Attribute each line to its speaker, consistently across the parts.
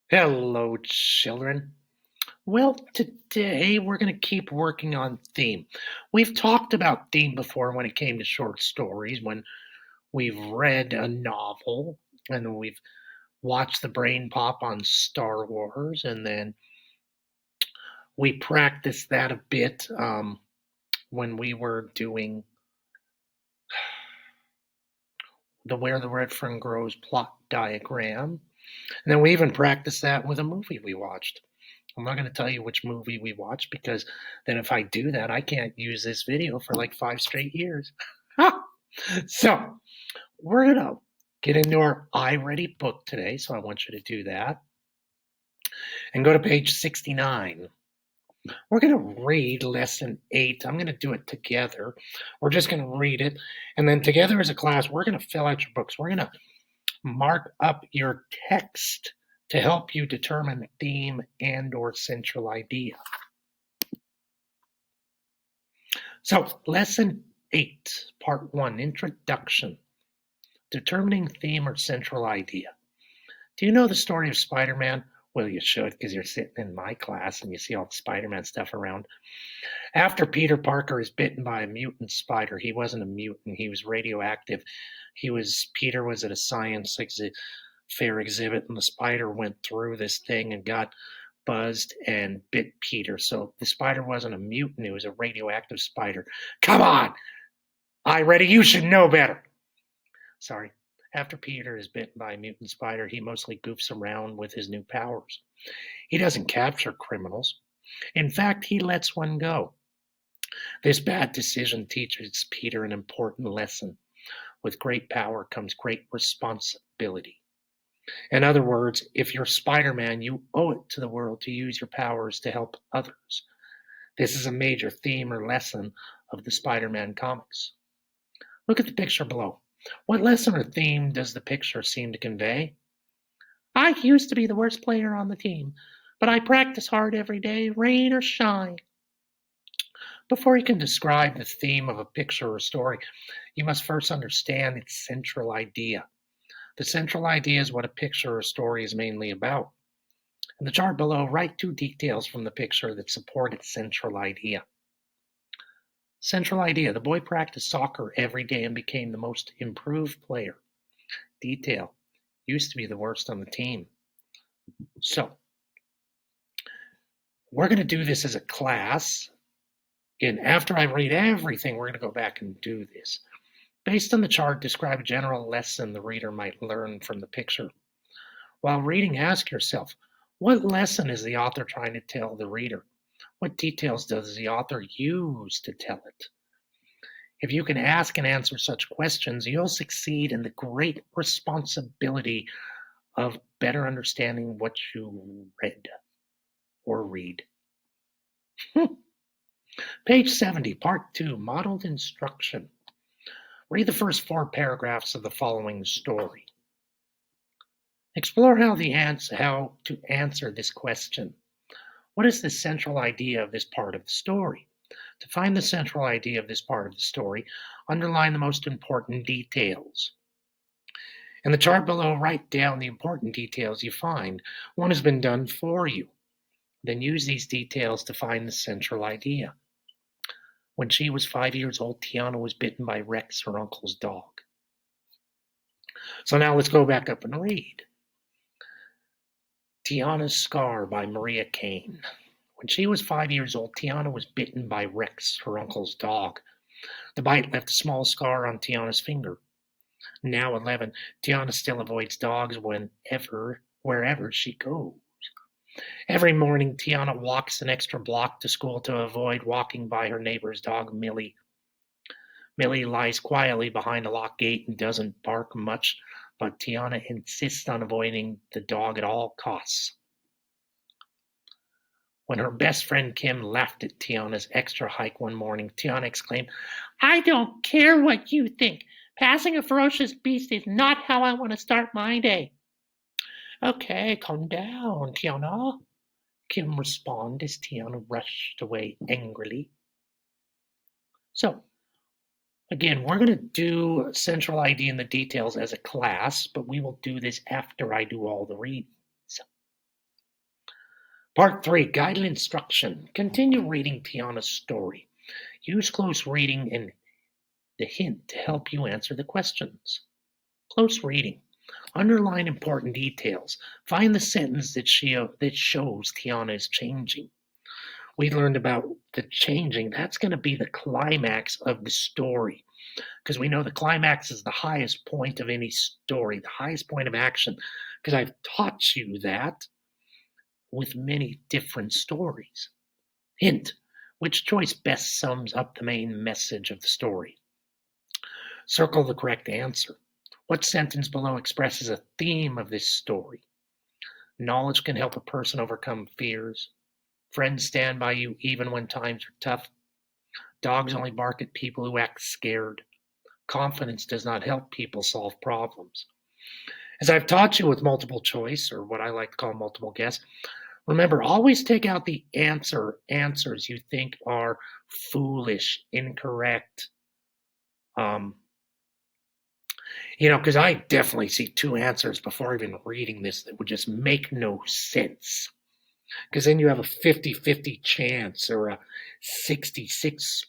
Speaker 1: Hello, children. Well, today we're going to keep working on theme. We've talked about theme before when it came to short stories, when we've read a novel and we've watched the brain pop on Star Wars, and then we practiced that a bit when we were doing the Where the Red Fern Grows plot diagram. And then we even practiced that with a movie we watched. I'm not going to tell you which movie we watched because then if I do that, I can't use this video for like 5 straight years. So we're going to get into our iReady book today. So I want you to do that and go to page 69. We're going to read lesson 8. I'm going to do it together. We're just going to read it. And then together as a class, we're going to fill out your books. We're going to mark up your text to help you determine the theme and or central idea. So, lesson 8, part 1, introduction, determining theme or central idea. Do you know the story of Spider-Man? Well, you should, because you're sitting in my class and you see all the Spider-Man stuff around. After Peter Parker is bitten by a mutant spider, he wasn't a mutant, he was radioactive. Peter was at a science fair exhibit, and the spider went through this thing and got buzzed and bit Peter. So the spider wasn't a mutant, it was a radioactive spider. Come on! iReady, you should know better. Sorry. After Peter is bitten by a mutant spider, he mostly goofs around with his new powers. He doesn't capture criminals. In fact, he lets one go. This bad decision teaches Peter an important lesson. With great power comes great responsibility. In other words, if you're Spider-Man, you owe it to the world to use your powers to help others. This is a major theme or lesson of the Spider-Man comics. Look at the picture below. What lesson or theme does the picture seem to convey? I used to be the worst player on the team, but I practice hard every day, rain or shine. Before you can describe the theme of a picture or story, you must first understand its central idea. The central idea is what a picture or story is mainly about. In the chart below, write 2 details from the picture that support its central idea. Central idea: the boy practiced soccer every day and became the most improved player. Detail: used to be the worst on the team. So, we're going to do this as a class. Again, after I read everything, we're going to go back and do this. Based on the chart, describe a general lesson the reader might learn from the picture. While reading, ask yourself, what lesson is the author trying to tell the reader? What details does the author use to tell it? If you can ask and answer such questions, you'll succeed in the great responsibility of better understanding what you read or read. Page 70, part 2, modeled instruction. Read the first 4 paragraphs of the following story. Explore how to answer this question. What is the central idea of this part of the story? To find the central idea of this part of the story, underline the most important details. In the chart below, write down the important details you find. One has been done for you. Then use these details to find the central idea. When she was 5 years old, Tiana was bitten by Rex, her uncle's dog. So now let's go back up and read. Tiana's Scar by Maria Kane. When she was 5 years old, Tiana was bitten by Rex, her uncle's dog. The bite left a small scar on Tiana's finger. Now 11, Tiana still avoids dogs wherever she goes. Every morning, Tiana walks an extra block to school to avoid walking by her neighbor's dog, Millie. Millie lies quietly behind a locked gate and doesn't bark much, but Tiana insists on avoiding the dog at all costs. When her best friend Kim laughed at Tiana's extra hike one morning, Tiana exclaimed, I don't care what you think. Passing a ferocious beast is not how I want to start my day. Okay, calm down, Tiana, Kim responded as Tiana rushed away angrily. So, again, we're going to do central idea and the details as a class, but we will do this after I do all the readings. Part 3, Guided Instruction. Continue reading Tiana's story. Use close reading and the hint to help you answer the questions. Close reading. Underline important details. Find the sentence that shows Tiana is changing. We learned about the changing. That's going to be the climax of the story, because we know the climax is the highest point of any story, the highest point of action, because I've taught you that with many different stories. Hint, which choice best sums up the main message of the story? Circle the correct answer. What sentence below expresses a theme of this story? Knowledge can help a person overcome fears. Friends stand by you even when times are tough. Dogs only bark at people who act scared. Confidence does not help people solve problems. As I've taught you with multiple choice, or what I like to call multiple guess, remember, always take out the answers you think are foolish, incorrect. Because I definitely see two answers before even reading this that would just make no sense. Because then you have a 50-50 chance or a 66%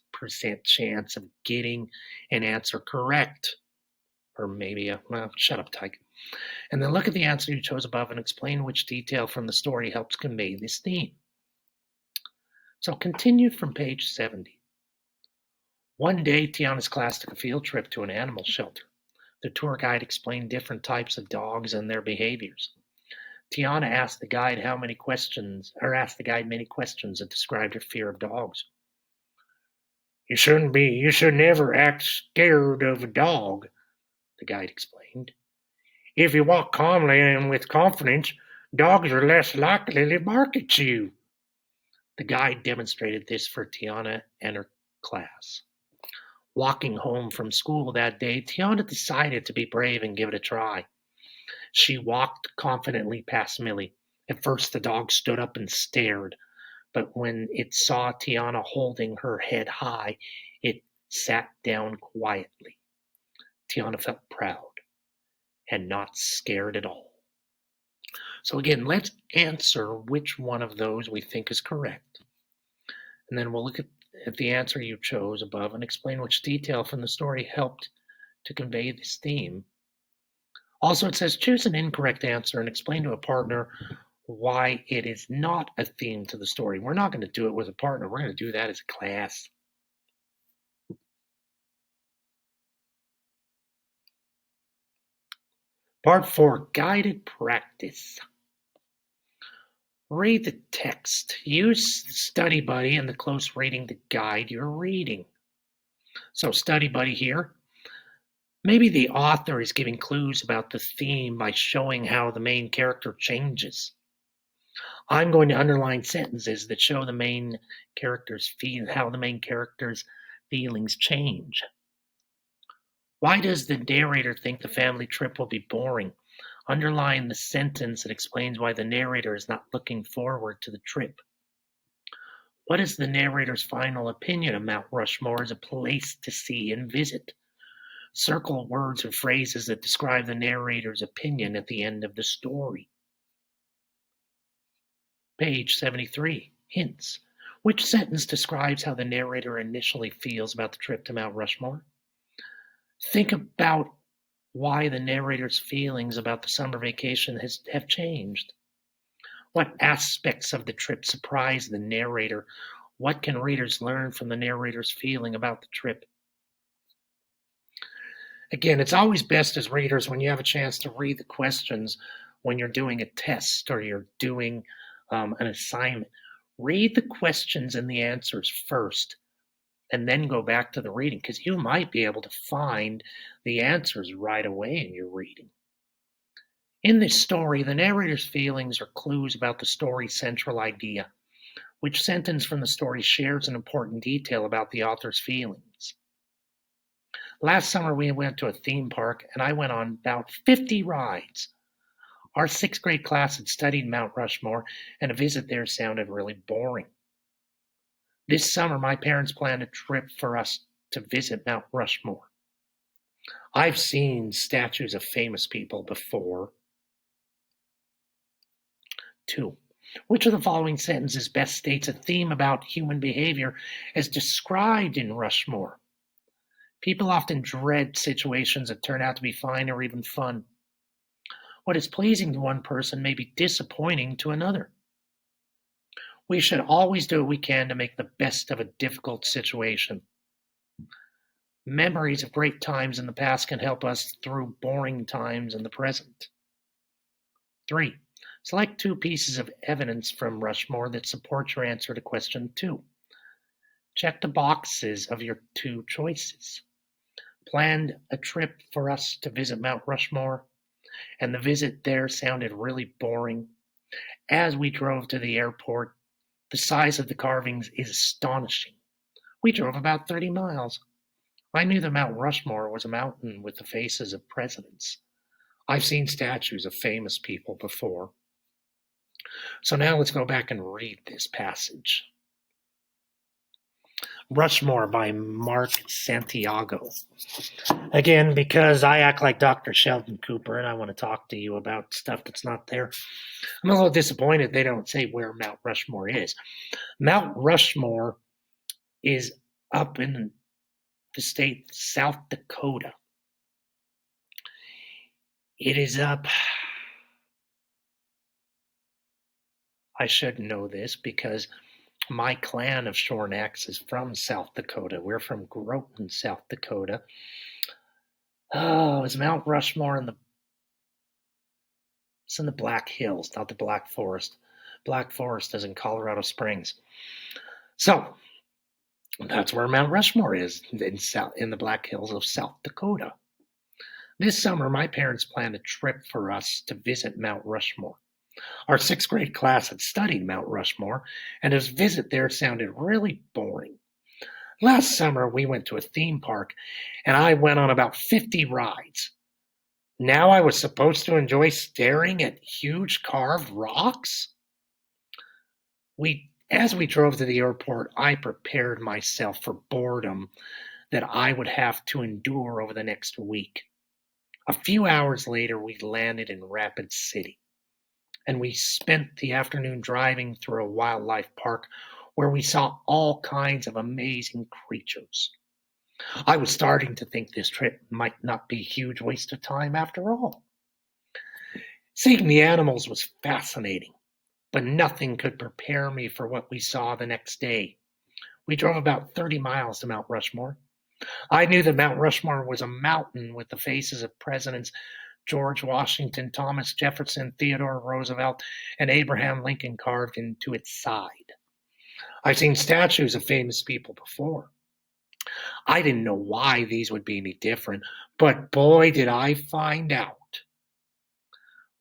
Speaker 1: chance of getting an answer correct. Or maybe shut up, Tyke. And then look at the answer you chose above and explain which detail from the story helps convey this theme. So continue from page 70. One day, Tiana's class took a field trip to an animal shelter. The tour guide explained different types of dogs and their behaviors. Tiana asked the guide many questions that described her fear of dogs. You should never act scared of a dog, the guide explained. If you walk calmly and with confidence, dogs are less likely to bark at you. The guide demonstrated this for Tiana and her class. Walking home from school that day, Tiana decided to be brave and give it a try. She walked confidently past Millie. At first, the dog stood up and stared, but when it saw Tiana holding her head high, it sat down quietly. Tiana felt proud and not scared at all. So again, let's answer which one of those we think is correct. And then we'll look at the answer you chose above and explain which detail from the story helped to convey this theme. Also, it says choose an incorrect answer and explain to a partner why it is not a theme to the story. We're not going to do it with a partner. We're going to do that as a class. Part 4, Guided Practice. Read the text. Use Study Buddy and the close reading to guide your reading. So Study Buddy here. Maybe the author is giving clues about the theme by showing how the main character changes. I'm going to underline sentences that show the main character's how the main character's feelings change. Why does the narrator think the family trip will be boring? Underline the sentence that explains why the narrator is not looking forward to the trip. What is the narrator's final opinion of Mount Rushmore as a place to see and visit? Circle words or phrases that describe the narrator's opinion at the end of the story. Page 73, hints. Which sentence describes how the narrator initially feels about the trip to Mount Rushmore? Think about why the narrator's feelings about the summer vacation have changed. What aspects of the trip surprise the narrator? What can readers learn from the narrator's feeling about the trip? Again, it's always best as readers when you have a chance to read the questions when you're doing a test or you're doing an assignment. Read the questions and the answers first, and then go back to the reading, because you might be able to find the answers right away in your reading. In this story, the narrator's feelings are clues about the story's central idea. Which sentence from the story shares an important detail about the author's feelings? Last summer, we went to a theme park, and I went on about 50 rides. Our 6th grade class had studied Mount Rushmore, and a visit there sounded really boring. This summer, my parents planned a trip for us to visit Mount Rushmore. I've seen statues of famous people before. 2. Which of the following sentences best states a theme about human behavior as described in Rushmore? People often dread situations that turn out to be fine or even fun. What is pleasing to one person may be disappointing to another. We should always do what we can to make the best of a difficult situation. Memories of great times in the past can help us through boring times in the present. 3. Select 2 pieces of evidence from Rushmore that support your answer to question 2. Check the boxes of your 2 choices. Planned a trip for us to visit Mount Rushmore, and the visit there sounded really boring. As we drove to the airport, the size of the carvings is astonishing. We drove about 30 miles. I knew that Mount Rushmore was a mountain with the faces of presidents. I've seen statues of famous people before. So now let's go back and read this passage. Rushmore by Mark Santiago. Again, because I act like Dr. Sheldon Cooper and I want to talk to you about stuff that's not there, I'm a little disappointed they don't say where Mount Rushmore is. Mount Rushmore is up in the state of South Dakota. It is up. I should know this because my clan of Shornacks is from South Dakota. We're from Groton, South Dakota. Oh, is Mount Rushmore it's in the Black Hills, not the Black Forest. Black Forest is in Colorado Springs. So that's where Mount Rushmore is, in the Black Hills of South Dakota. This summer, my parents planned a trip for us to visit Mount Rushmore. Our 6th grade class had studied Mount Rushmore, and his visit there sounded really boring. Last summer, we went to a theme park, and I went on about 50 rides. Now I was supposed to enjoy staring at huge carved rocks? As we drove to the airport, I prepared myself for boredom that I would have to endure over the next week. A few hours later, we landed in Rapid City, and we spent the afternoon driving through a wildlife park where we saw all kinds of amazing creatures. I was starting to think this trip might not be a huge waste of time after all. Seeing the animals was fascinating, but nothing could prepare me for what we saw the next day. We drove about 30 miles to Mount Rushmore. I knew that Mount Rushmore was a mountain with the faces of Presidents George Washington, Thomas Jefferson, Theodore Roosevelt, and Abraham Lincoln carved into its side. I've seen statues of famous people before. I didn't know why these would be any different, but boy, did I find out.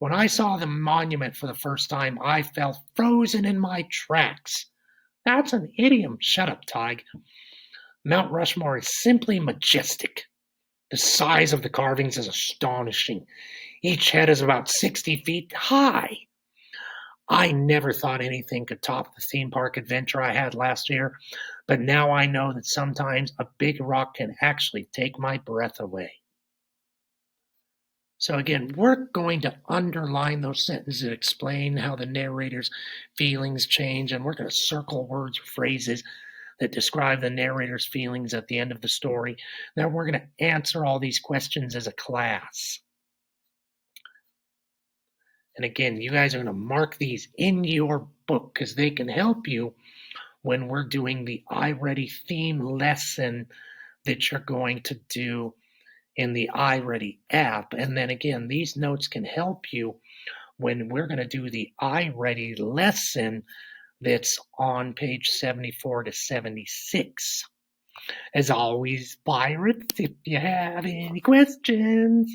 Speaker 1: When I saw the monument for the first time, I felt frozen in my tracks. That's an idiom. Shut up, Tig. Mount Rushmore is simply majestic. The size of the carvings is astonishing. Each head is about 60 feet high. I never thought anything could top the theme park adventure I had last year, but now I know that sometimes a big rock can actually take my breath away. So again, we're going to underline those sentences that explain how the narrator's feelings change, and we're going to circle words or phrases that describe the narrator's feelings at the end of the story. Now we're going to answer all these questions as a class. And again, you guys are going to mark these in your book because they can help you when we're doing the iReady theme lesson that you're going to do in the iReady app. And then again, these notes can help you when we're going to do the iReady lesson that's on page 74 to 76. As always, pirates, if you have any questions,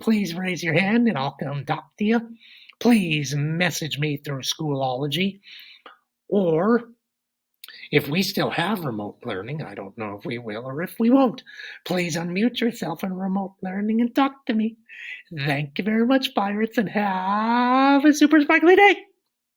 Speaker 1: please raise your hand and I'll come talk to you. Please message me through Schoolology, or if we still have remote learning, I don't know if we will or if we won't, please unmute yourself in remote learning and talk to me. Thank you very much, pirates, and have a super sparkly day.